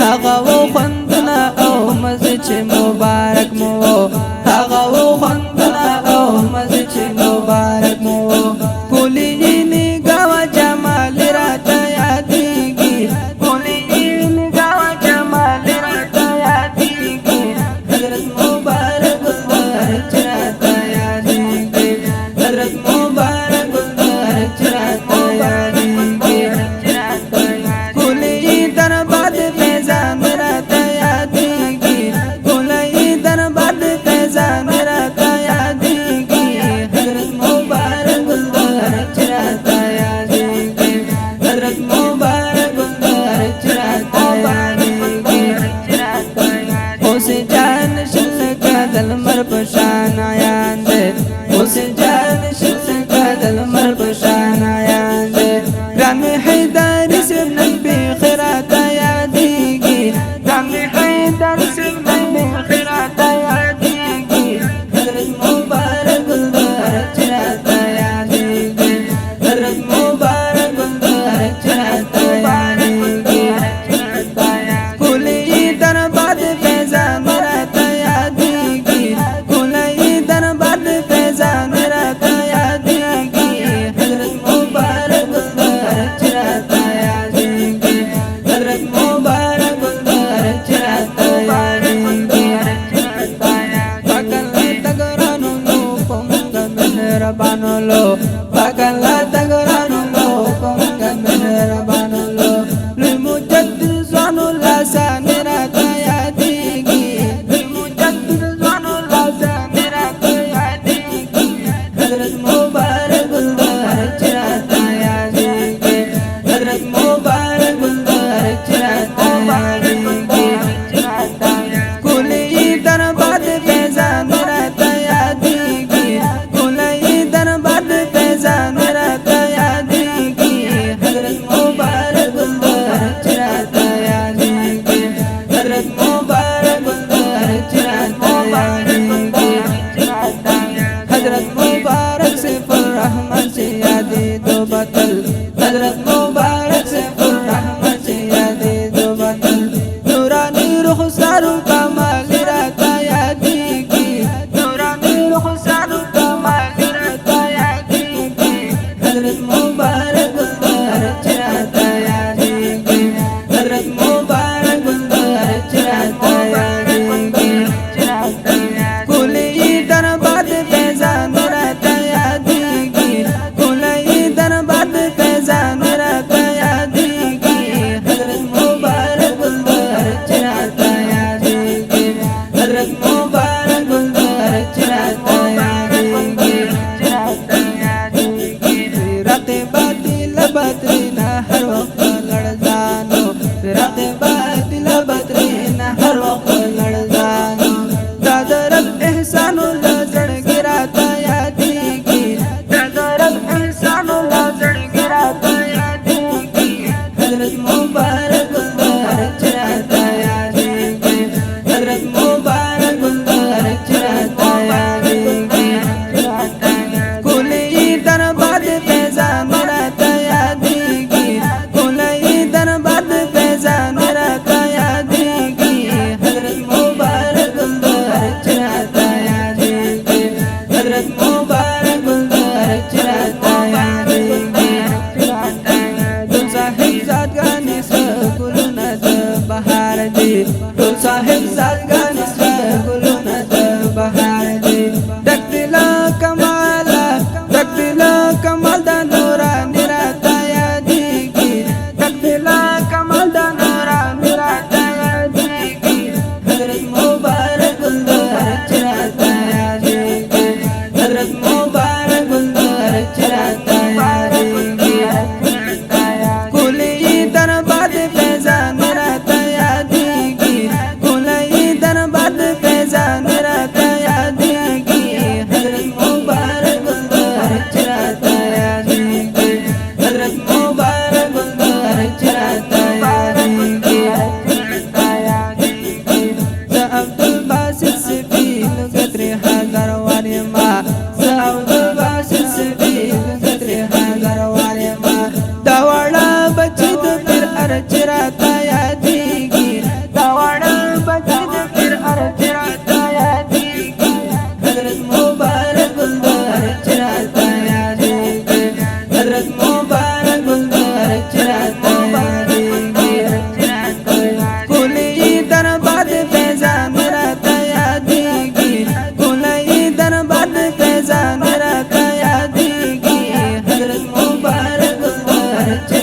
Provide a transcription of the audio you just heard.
هغه خوندنا او مزه چې مبارک مو هغه خوندنا او مزه چې مبارک مو کولی نگاه جمال راته یادېږي کولی نگاه جمال راته یادېږي حضرت مبارک گلزار چراته یادېږي حضرت مبارک گلزار چراته یادېږي کولی درباد فیضان راته یادېږي کولی درباد فیضان راته یادېږي حضرت مبارک گلزار چراته یادېږي حضرت مبارک گلزار چراته یادېږي اوس جان شل کدل مر پشان آیان دے اوس جان شل کدل مر پشان آیان دے رام حیدر سے نبی خیرات یادېږي رام حیدر سے نبی خیرات یادېږي حضرت مبارک گلزار چراته یادېږي حضرت مبارک گلزار چراته یادېږي کولی درباد فیضان راته یادېږي کولی درباد فیضان راته یادېږي حضرت مبارک گلزار چراته یادېږي حضرت مبارک گلزار چراته یادېږي پاکل تګرانو لو کومګ مهربانو لو پاکل تګرانو لو کومګ مهربانو لو لمجد زوانو لاسان راته یادېږي لمجد زوانو لاسان راته یادېږي حضرت مبارک گلزار چراته یادېږي حضرت مبارک گلزار چراته یادېږي کولی درباد فیضان راته یادېږي کولی درباد فیضان راته یادېږي حضرت مبارک گلزار چراته یادېږي حضرت مبارک گلزار چراته یادېږي حضرت مبارک سیف الرحمن سے یادې دو بطل حضرت مبارک سیف الرحمن سے یادې دو بطل نورانی رخسار کمال راته یادېږي نورانی رخسار کمال راته یادېږي حضرت مبارک گلزار چراته یادېږي حضرت مبارک گلزار چراته یادېږي کولی درباد فیضان راته یادېږي کولی درباد فیضان راته یادېږي حضرت مبارک گلزار چراته یادېږي حضرت مبارک گلزار چراته یادېږي رقیبات لبترینا هر وخت لړزانو رقیبات لبترینا هر وخت لړزانو دا درب احسان الله زړګي راته یادېږي دا درب احسان الله زړګي راته یادېږي حضرت مبارک گلزار چراته یادېږي حضرت مبارک گلزار چراته یادېږي کولی درباد فیضان راته یادېږي کولی درباد فیضان راته یادېږي حضرت مبارک گلزار چراته یادېږي حضرت مبارک گلزار چراته یادېږي ټول صاحب زادګانې سره ګلونه د بهار دي ټول صاحب زادګانې سره ګلونه د بهار دي ډک دي له کماله ډک دي له کمال د نوراني راته یادېږي ډک دي له کمال د نوراني راته یادېږي ورچ